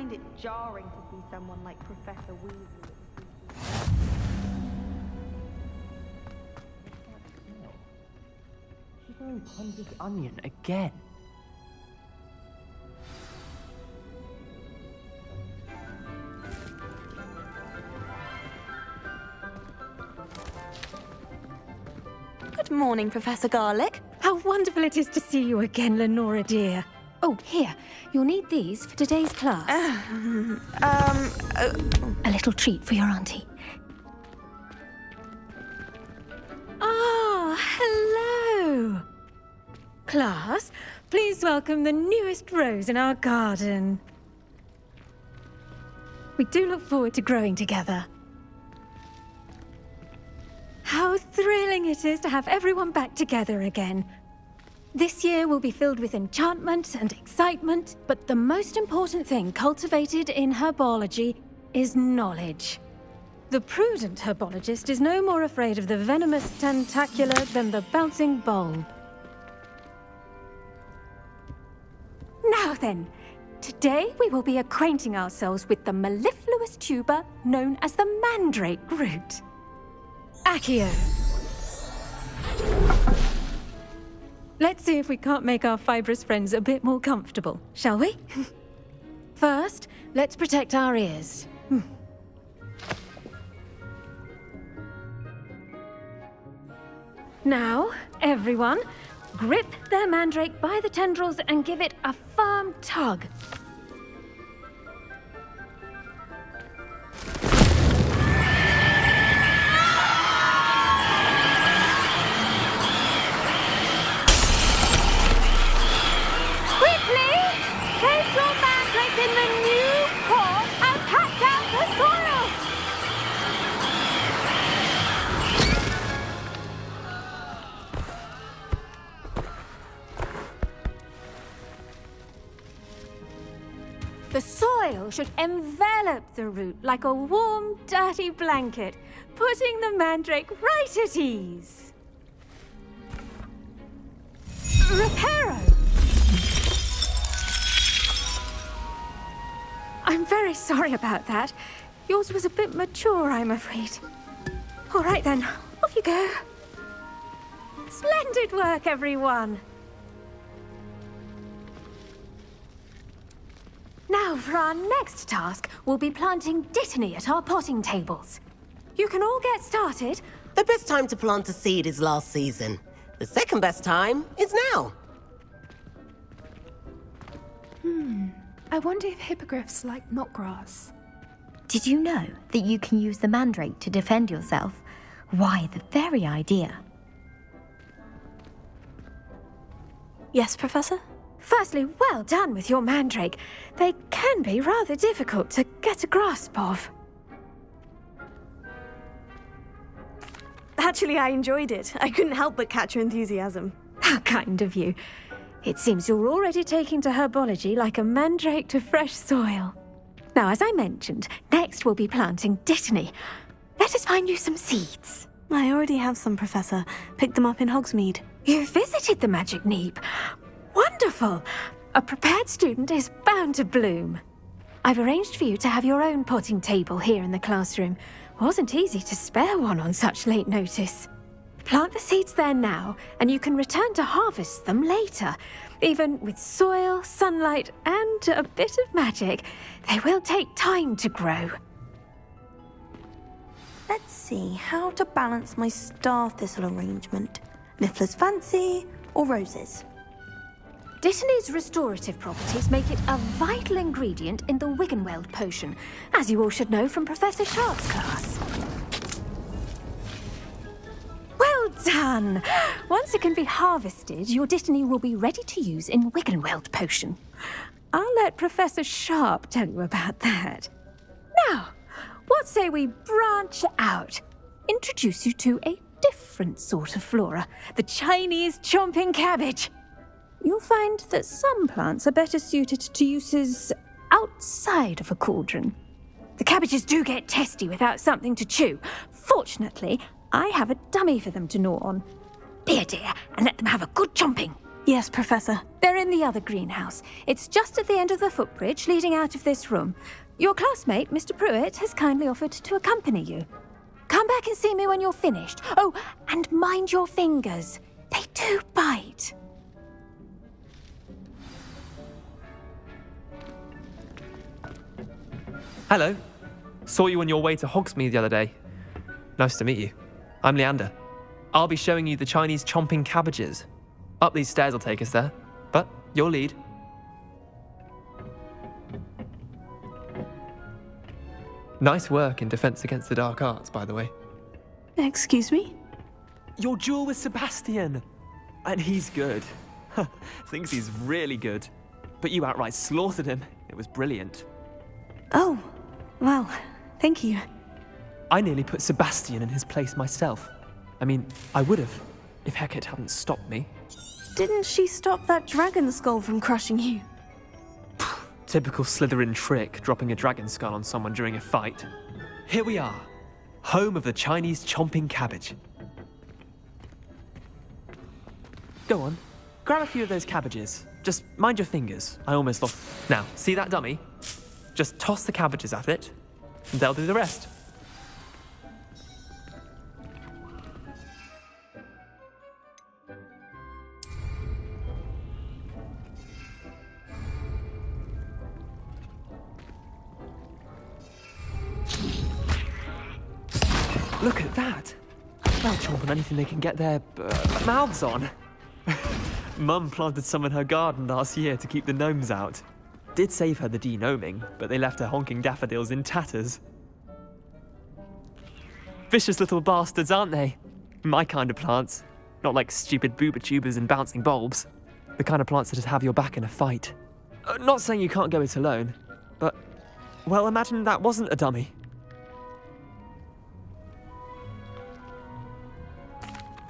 find it jarring to see someone like Professor Weasley. She's wearing Punja's onion again. Good morning, Professor Garlic. How wonderful it is to see you again, Lenora dear. Oh, here, you'll need these for today's class. A little treat for your auntie. Ah, hello. Class, please welcome the newest rose in our garden. We do look forward to growing together. How thrilling it is to have everyone back together again. This year will be filled with enchantment and excitement, but the most important thing cultivated in herbology is knowledge. The prudent herbologist is no more afraid of the venomous tentacula than the bouncing bulb. Now then, today we will be acquainting ourselves with the mellifluous tuber known as the mandrake root. Accio. Let's see if we can't make our fibrous friends a bit more comfortable, shall we? First, let's protect our ears. Now, everyone, grip their mandrake by the tendrils and give it a firm tug. The soil should envelop the root like a warm, dirty blanket, putting the mandrake right at ease. Reparo! I'm very sorry about that. Yours was a bit mature, I'm afraid. All right then, off you go. Splendid work, everyone! Now, for our next task, we'll be planting dittany at our potting tables. You can all get started. The best time to plant a seed is last season. The second best time is now. I wonder if hippogriffs like knotgrass. Did you know that you can use the mandrake to defend yourself? Why, the very idea. Yes, Professor? Firstly, well done with your mandrake. They can be rather difficult to get a grasp of. Actually, I enjoyed it. I couldn't help but catch your enthusiasm. How kind of you. It seems you're already taking to herbology like a mandrake to fresh soil. Now, as I mentioned, next we'll be planting dittany. Let us find you some seeds. I already have some, Professor. Picked them up in Hogsmeade. You visited the Magic Neep. Wonderful! A prepared student is bound to bloom. I've arranged for you to have your own potting table here in the classroom. Wasn't easy to spare one on such late notice. Plant the seeds there now, and you can return to harvest them later. Even with soil, sunlight, and a bit of magic, they will take time to grow. Let's see how to balance my star thistle arrangement. Niffler's fancy or roses? Dittany's restorative properties make it a vital ingredient in the Wiggenweld potion, as you all should know from Professor Sharp's class. Well done! Once it can be harvested, your dittany will be ready to use in Wiggenweld potion. I'll let Professor Sharp tell you about that. Now, what say we branch out? Introduce you to a different sort of flora, the Chinese chomping cabbage. You'll find that some plants are better suited to uses outside of a cauldron. The cabbages do get testy without something to chew. Fortunately, I have a dummy for them to gnaw on. Be a dear and let them have a good chomping. Yes, Professor. They're in the other greenhouse. It's just at the end of the footbridge leading out of this room. Your classmate, Mr. Pruitt, has kindly offered to accompany you. Come back and see me when you're finished. Oh, and mind your fingers. They do bite. Hello. Saw you on your way to Hogsmeade the other day. Nice to meet you. I'm Leander. I'll be showing you the Chinese chomping cabbages. Up these stairs will take us there, but your lead. Nice work in Defense Against the Dark Arts, by the way. Excuse me? Your duel with Sebastian! And he's good. Thinks he's really good. But you outright slaughtered him. It was brilliant. Oh, well, thank you. I nearly put Sebastian in his place myself. I mean, I would have, if Hecate hadn't stopped me. Didn't she stop that dragon skull from crushing you? Typical Slytherin trick, dropping a dragon skull on someone during a fight. Here we are, home of the Chinese chomping cabbage. Go on, grab a few of those cabbages. Just mind your fingers. I almost lost. Now, see that dummy? Just toss the cabbages at it, and they'll do the rest. Look at that! They'll chomp on anything they can get their mouths on. Mum planted some in her garden last year to keep the gnomes out. Did save her the de-gnoming, but they left her honking daffodils in tatters. Vicious little bastards, aren't they? My kind of plants. Not like stupid booba tubers and bouncing bulbs. The kind of plants that just have your back in a fight. Not saying you can't go it alone, but, well, imagine that wasn't a dummy.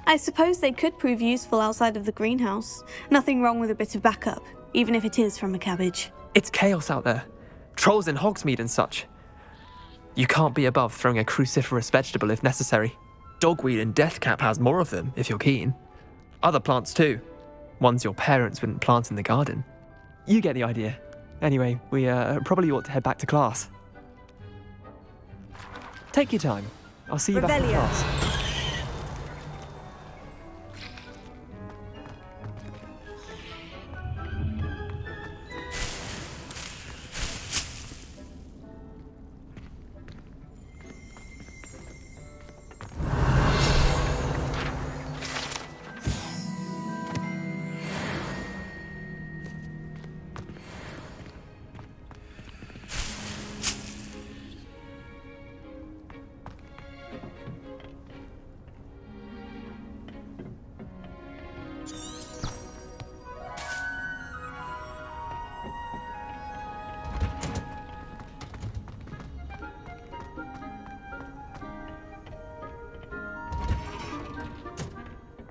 I suppose they could prove useful outside of the greenhouse. Nothing wrong with a bit of backup, even if it is from a cabbage. It's chaos out there. Trolls in Hogsmeade and such. You can't be above throwing a cruciferous vegetable if necessary. Dogweed and deathcap has more of them, if you're keen. Other plants too. Ones your parents wouldn't plant in the garden. You get the idea. Anyway, we probably ought to head back to class. Take your time. I'll see you back in class.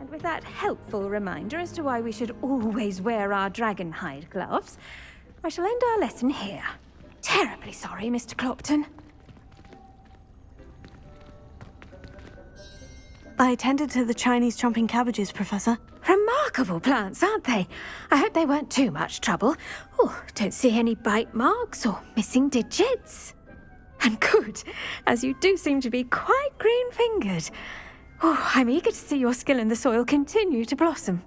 With that helpful reminder as to why we should always wear our dragon hide gloves, I shall end our lesson here. Terribly sorry, Mr. Clopton. I attended to the Chinese chomping cabbages, Professor. Remarkable plants, aren't they? I hope they weren't too much trouble. Oh, don't see any bite marks or missing digits. And good, as you do seem to be quite green-fingered. Oh, I'm eager to see your skill in the soil continue to blossom.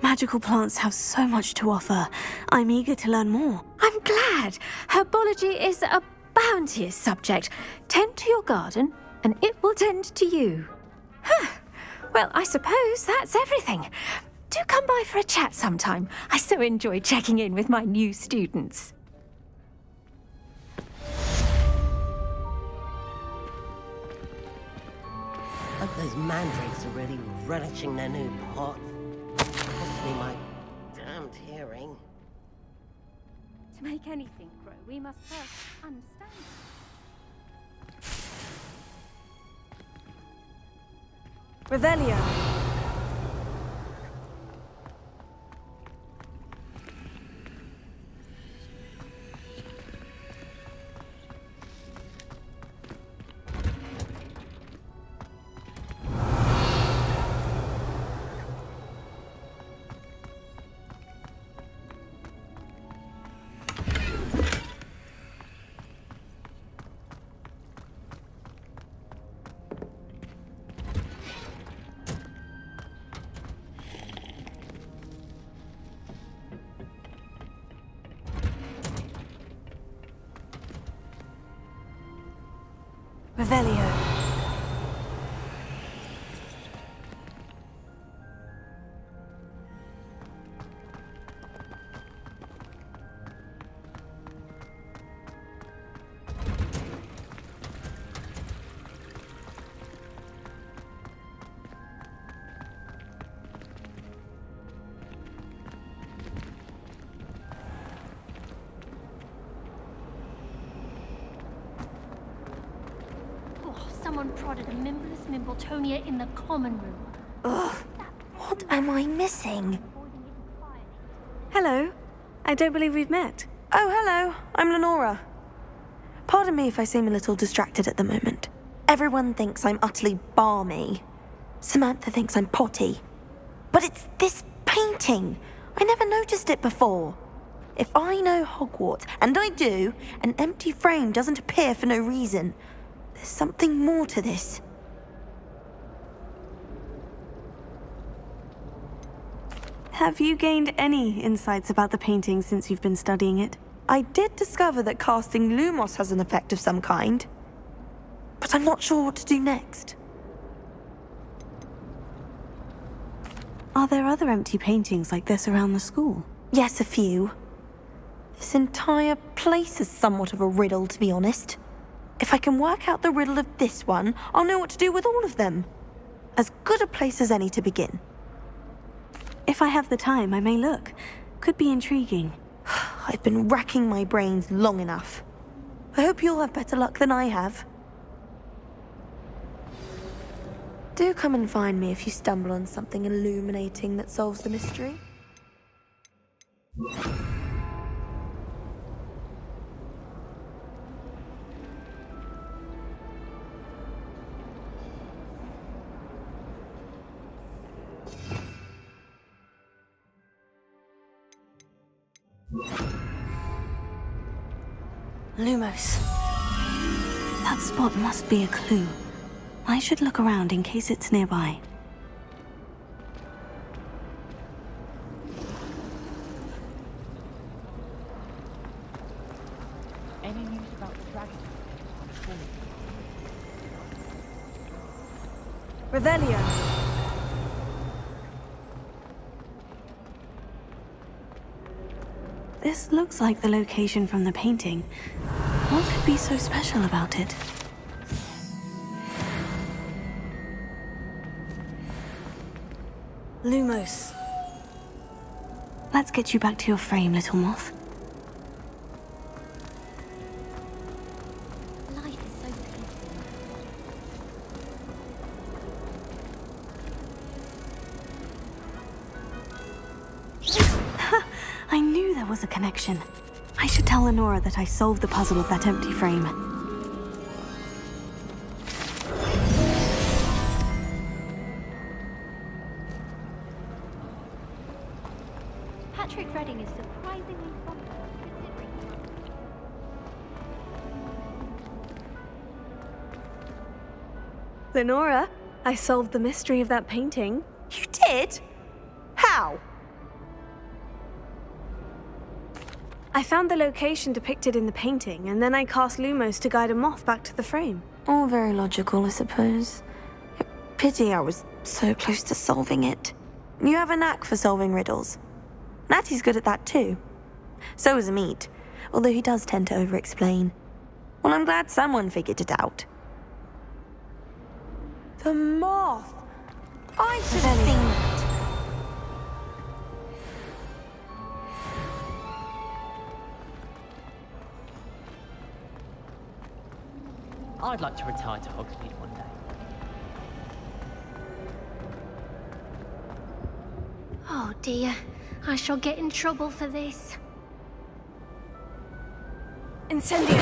Magical plants have so much to offer. I'm eager to learn more. I'm glad. Herbology is a bounteous subject. Tend to your garden, and it will tend to you. Well, I suppose that's everything. Do come by for a chat sometime. I so enjoy checking in with my new students. Hope those mandrakes are really relishing their new pot. Cost me my damned hearing. To make anything grow, we must first understand it. Revelio. Revelio. Someone prodded a Mimbless Mimbletonia in the common room. Ugh, what am I missing? Hello. I don't believe we've met. Oh, hello. I'm Lenora. Pardon me if I seem a little distracted at the moment. Everyone thinks I'm utterly balmy. Samantha thinks I'm potty. But it's this painting. I never noticed it before. If I know Hogwarts, and I do, an empty frame doesn't appear for no reason. There's something more to this. Have you gained any insights about the painting since you've been studying it? I did discover that casting Lumos has an effect of some kind, but I'm not sure what to do next. Are there other empty paintings like this around the school? Yes, a few. This entire place is somewhat of a riddle, to be honest. If I can work out the riddle of this one, I'll know what to do with all of them. As good a place as any to begin. If I have the time, I may look. Could be intriguing. I've been racking my brains long enough. I hope you'll have better luck than I have. Do come and find me if you stumble on something illuminating that solves the mystery. Lumos. That spot must be a clue. I should look around in case it's nearby. Any news about the dragon? Revelio. This looks like the location from the painting. What could be so special about it? Lumos. Let's get you back to your frame, little moth. Life is so peaceful. I knew there was a connection. I should tell Lenora that I solved the puzzle of that empty frame. Patrick Redding is surprisingly fond of her, considering. Lenora, I solved the mystery of that painting. You did? How? I found the location depicted in the painting, and then I cast Lumos to guide a moth back to the frame. All very logical, I suppose. Pity I was so close to solving it. You have a knack for solving riddles. Natty's good at that too. So is Amit, although he does tend to over-explain. Well, I'm glad someone figured it out. The moth! I should have seen that. I'd like to retire to Hogsmeade one day. Oh dear, I shall get in trouble for this. Incendio!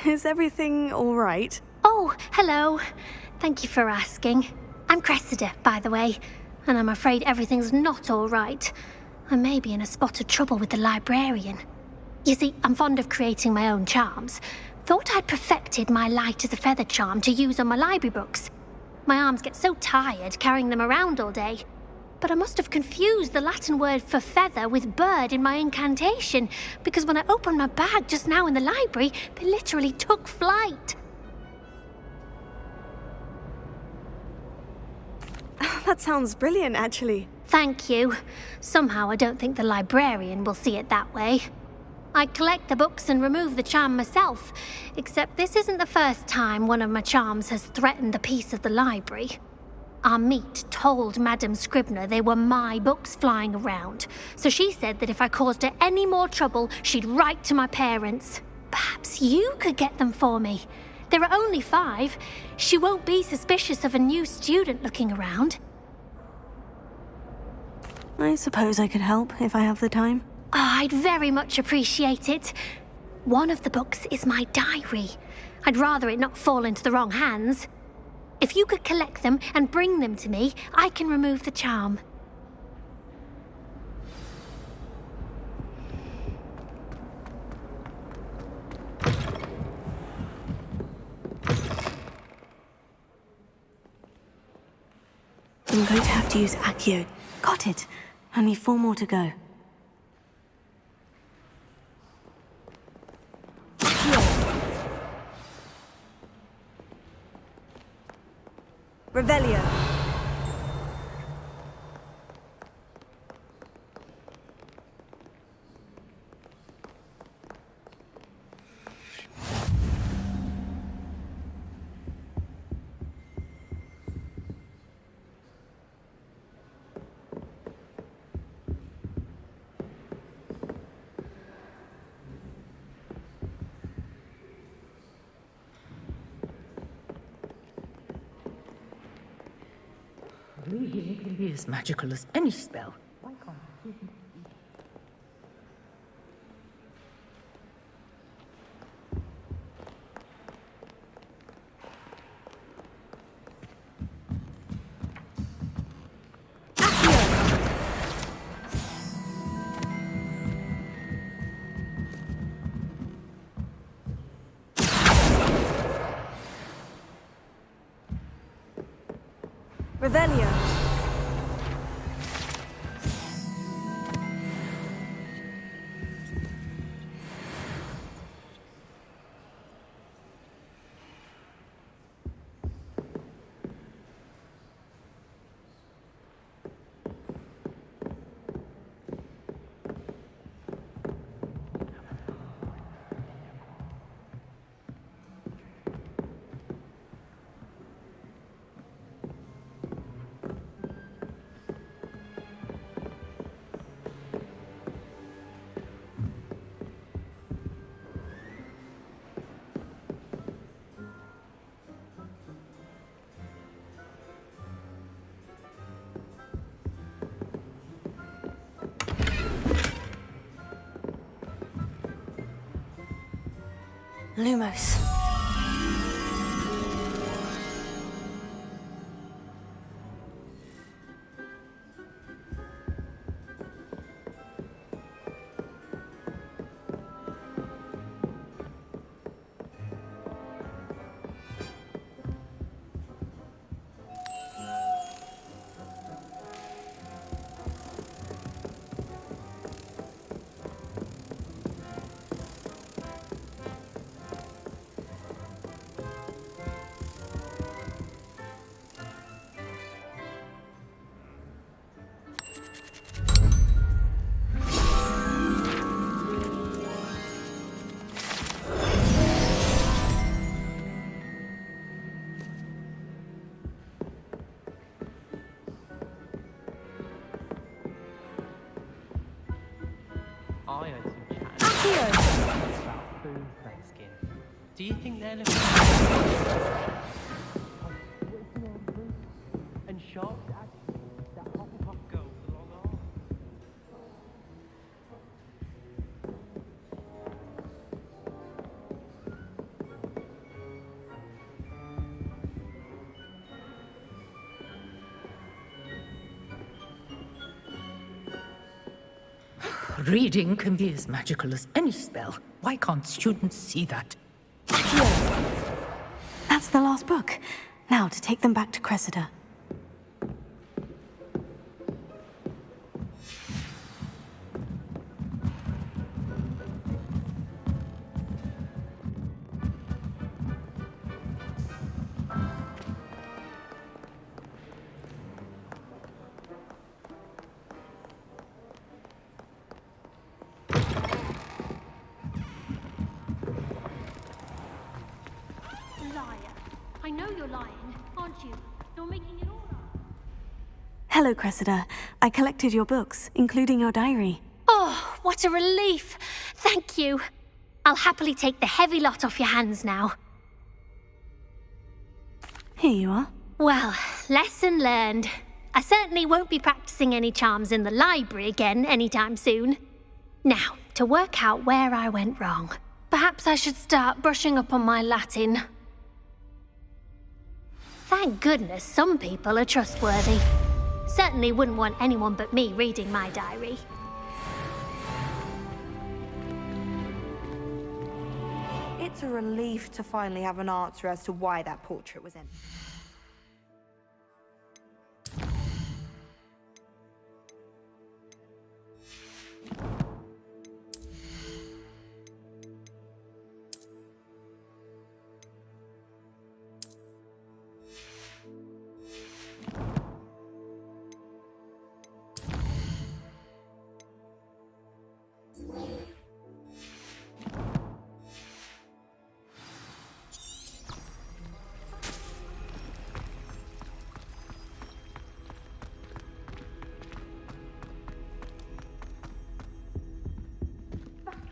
Is everything all right? Oh, hello. Thank you for asking. I'm Cressida, by the way, and I'm afraid everything's not all right. I may be in a spot of trouble with the librarian. You see, I'm fond of creating my own charms. Thought I'd perfected my light as a feather charm to use on my library books. My arms get so tired carrying them around all day. but I must have confused the Latin word for feather with bird in my incantation, because when I opened my bag just now in the library, they literally took flight. That sounds brilliant, actually. Thank you. Somehow I don't think the librarian will see it that way. I collect the books and remove the charm myself, except this isn't the first time one of my charms has threatened the peace of the library. Our meet told Madame Scribner they were my books flying around, so she said that if I caused her any more trouble, she'd write to my parents. Perhaps you could get them for me. There are only 5. She won't be suspicious of a new student looking around. I suppose I could help if I have the time. Oh, I'd very much appreciate it. One of the books is my diary. I'd rather it not fall into the wrong hands. If you could collect them and bring them to me, I can remove the charm. I'm going to have to use Accio. Got it. Only 4 more to go. Revelio. Really can be as magical as any spell. Why can't you? Revelio. Lumos. I heard some chat about food skin. Do you think they're looking and sharks that Hufflepuff girl with the long arms? Reading can be as magical as any spell. Why can't students see that? That's the last book. Now to take them back to Cressida. lying, aren't you? You're making it all up. Hello, Cressida. I collected your books, including your diary. Oh, what a relief. Thank you. I'll happily take the heavy lot off your hands now. Here you are. Well, lesson learned. I certainly won't be practicing any charms in the library again anytime soon. Now, to work out where I went wrong. Perhaps I should start brushing up on my Latin. Thank goodness some people are trustworthy. Certainly wouldn't want anyone but me reading my diary. It's a relief to finally have an answer as to why that portrait was empty.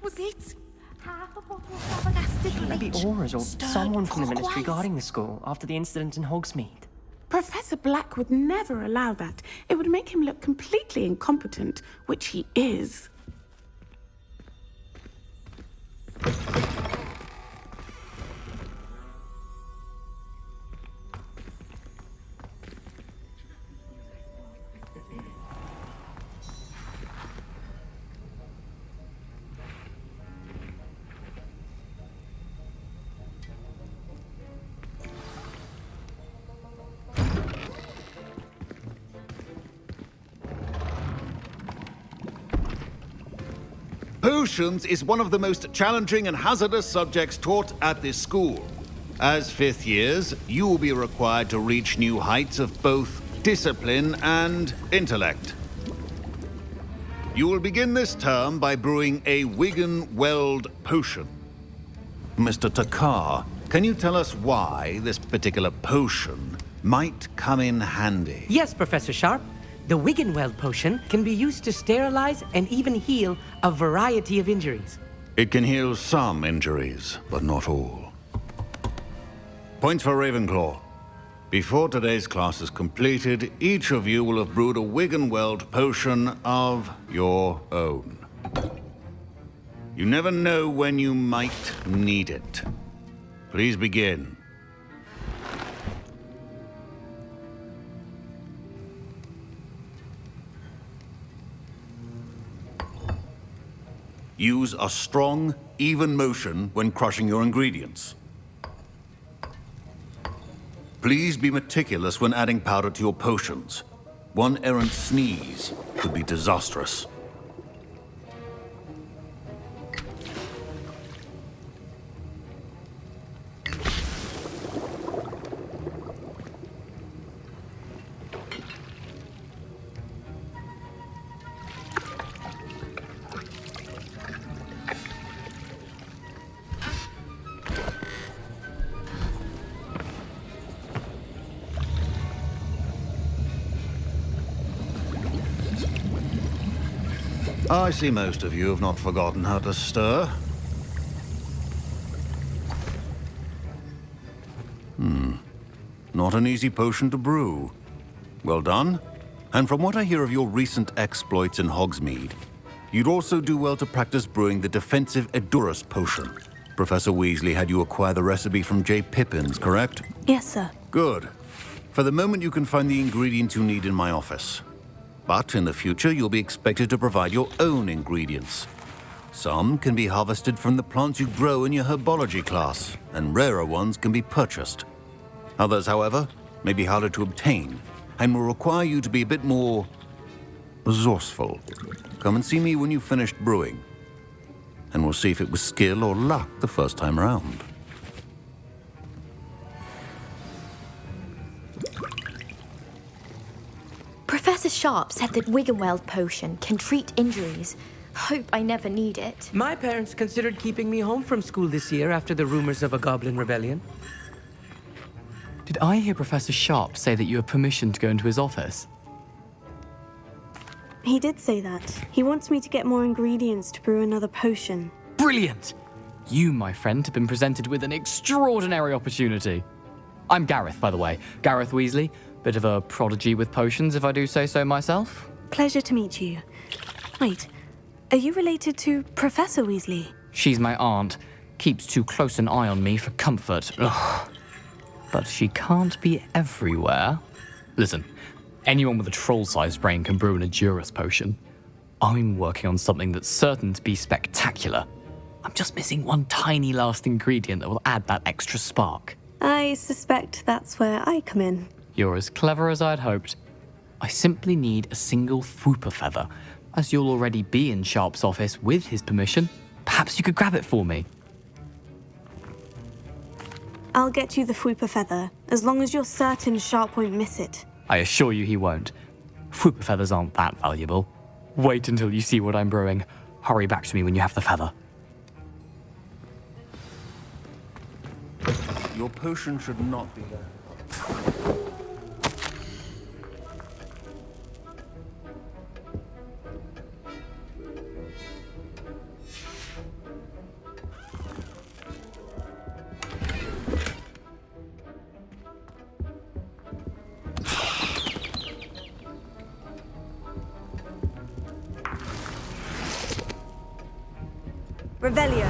Was it? Half a bottle of flabbergasted Maybe bleach. Auras or someone from the Ministry guarding the school after the incident in Hogsmeade. Professor Black would never allow that. It would make him look completely incompetent, which he is. Potions is one of the most challenging and hazardous subjects taught at this school. As fifth years, you will be required to reach new heights of both discipline and intellect. You will begin this term by brewing a Wiggenweld potion. Mr. Takar, can you tell us why this particular potion might come in handy? Yes, Professor Sharp. The Wiggenweld potion can be used to sterilize and even heal a variety of injuries. It can heal some injuries, but not all. Points for Ravenclaw. Before today's class is completed, each of you will have brewed a Wiggenweld potion of your own. You never know when you might need it. Please begin. Use a strong, even motion when crushing your ingredients. Please be meticulous when adding powder to your potions. One errant sneeze could be disastrous. I see most of you have not forgotten how to stir. Not an easy potion to brew. Well done. And from what I hear of your recent exploits in Hogsmeade, you'd also do well to practice brewing the defensive Edurus potion. Professor Weasley had you acquire the recipe from J. Pippins, correct? Yes, sir. Good. For the moment, you can find the ingredients you need in my office. But in the future, you'll be expected to provide your own ingredients. Some can be harvested from the plants you grow in your Herbology class, and rarer ones can be purchased. Others, however, may be harder to obtain, and will require you to be a bit more resourceful. Come and see me when you've finished brewing, and we'll see if it was skill or luck the first time around. Professor Sharp said that Wiggenweld potion can treat injuries. Hope I never need it. My parents considered keeping me home from school this year after the rumors of a goblin rebellion. Did I hear Professor Sharp say that you have permission to go into his office? He did say that. He wants me to get more ingredients to brew another potion. Brilliant! You, my friend, have been presented with an extraordinary opportunity. I'm Gareth, by the way. Gareth Weasley. Bit of a prodigy with potions, if I do say so myself. Pleasure to meet you. Wait, are you related to Professor Weasley? She's my aunt. Keeps too close an eye on me for comfort. Ugh. But she can't be everywhere. Listen, anyone with a troll-sized brain can brew an Edurus potion. I'm working on something that's certain to be spectacular. I'm just missing one tiny last ingredient that will add that extra spark. I suspect that's where I come in. You're as clever as I'd hoped. I simply need a single Fwooper feather. As you'll already be in Sharp's office with his permission, perhaps you could grab it for me. I'll get you the Fwooper feather, as long as you're certain Sharp won't miss it. I assure you he won't. Fwooper feathers aren't that valuable. Wait until you see what I'm brewing. Hurry back to me when you have the feather. Your potion should not be there. Revelio.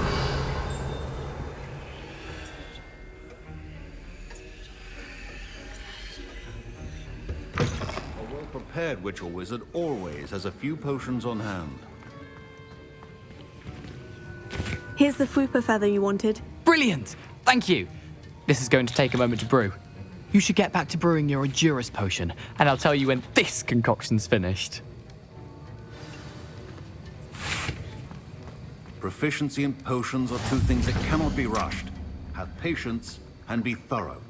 A well-prepared witch or wizard always has a few potions on hand. Here's the Fwooper feather you wanted. Brilliant! Thank you! This is going to take a moment to brew. You should get back to brewing your Edurus potion, and I'll tell you when this concoction's finished. Proficiency in potions are two things that cannot be rushed. Have patience and be thorough.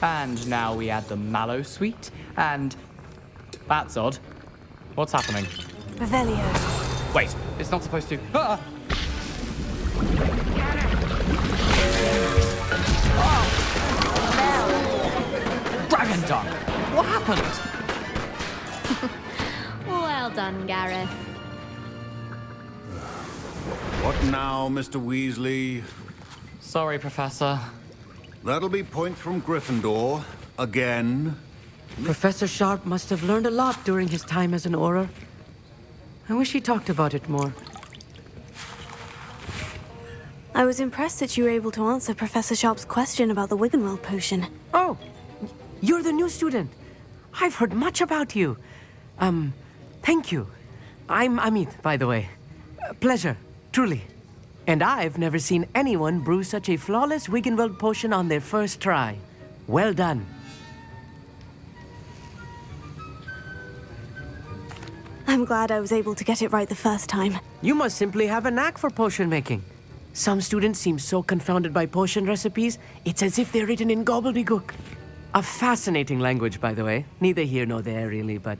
And now we add the mallow sweet, and... That's odd. What's happening? Revelio. Wait, it's not supposed to... Ah! Dragon Dunk! What happened? Well done, Gareth. What now, Mr. Weasley? Sorry, Professor. That'll be points from Gryffindor. Again. Professor Sharp must have learned a lot during his time as an Auror. I wish he talked about it more. I was impressed that you were able to answer Professor Sharp's question about the Wiggenweld potion. Oh, you're the new student. I've heard much about you. Thank you. I'm Amit, by the way. Pleasure, truly. And I've never seen anyone brew such a flawless Wiggenweld potion on their first try. Well done. I'm glad I was able to get it right the first time. You must simply have a knack for potion making. Some students seem so confounded by potion recipes, it's as if they're written in gobbledygook. A fascinating language, by the way. Neither here nor there, really, but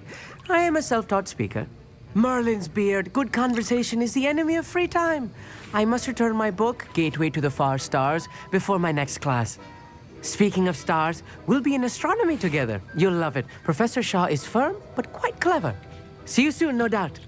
I am a self-taught speaker. Merlin's beard, good conversation is the enemy of free time. I must return my book, Gateway to the Far Stars, before my next class. Speaking of stars, we'll be in astronomy together. You'll love it. Professor Shaw is firm, but quite clever. See you soon, no doubt.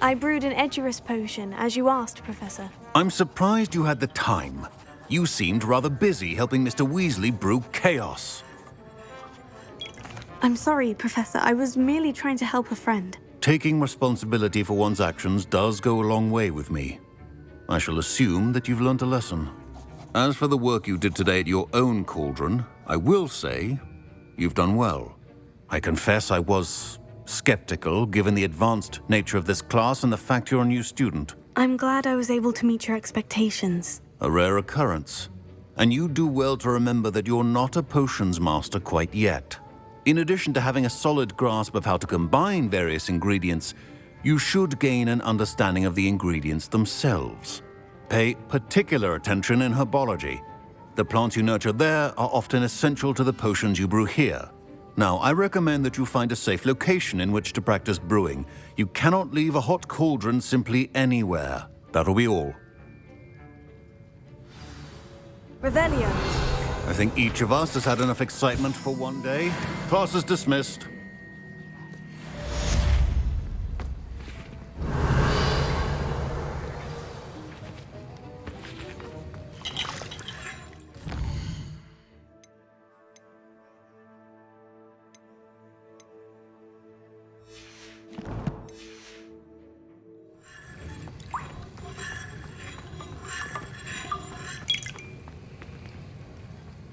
I brewed an Edurus potion, as you asked, Professor. I'm surprised you had the time. You seemed rather busy helping Mr. Weasley brew chaos. I'm sorry, Professor. I was merely trying to help a friend. Taking responsibility for one's actions does go a long way with me. I shall assume that you've learnt a lesson. As for the work you did today at your own cauldron, I will say you've done well. I confess I was skeptical, given the advanced nature of this class and the fact you're a new student. I'm glad I was able to meet your expectations. A rare occurrence. And you do well to remember that you're not a potions master quite yet. In addition to having a solid grasp of how to combine various ingredients, you should gain an understanding of the ingredients themselves. Pay particular attention in herbology. The plants you nurture there are often essential to the potions you brew here. Now, I recommend that you find a safe location in which to practice brewing. You cannot leave a hot cauldron simply anywhere. That'll be all. Revelio. I think each of us has had enough excitement for one day. Class is dismissed.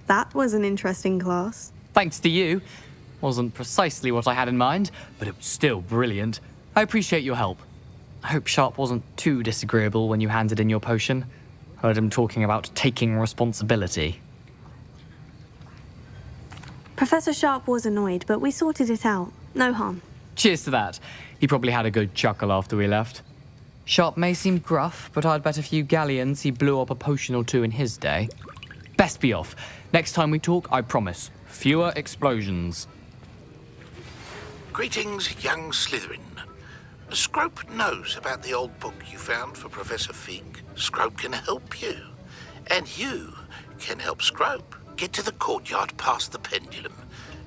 That was an interesting class. Thanks to you. Wasn't precisely what I had in mind, but it was still brilliant. I appreciate your help. I hope Sharp wasn't too disagreeable when you handed in your potion. Heard him talking about taking responsibility. Professor Sharp was annoyed, but we sorted it out. No harm. Cheers to that. He probably had a good chuckle after we left. Sharp may seem gruff, but I'd bet a few galleons he blew up a potion or two in his day. Best be off. Next time we talk, I promise, fewer explosions. Greetings, young Slytherin. Scrope knows about the old book you found for Professor Fig. Scrope can help you. And you can help Scrope. Get to the courtyard past the pendulum.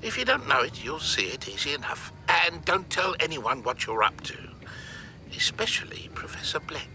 If you don't know it, you'll see it easy enough. And don't tell anyone what you're up to. Especially Professor Black.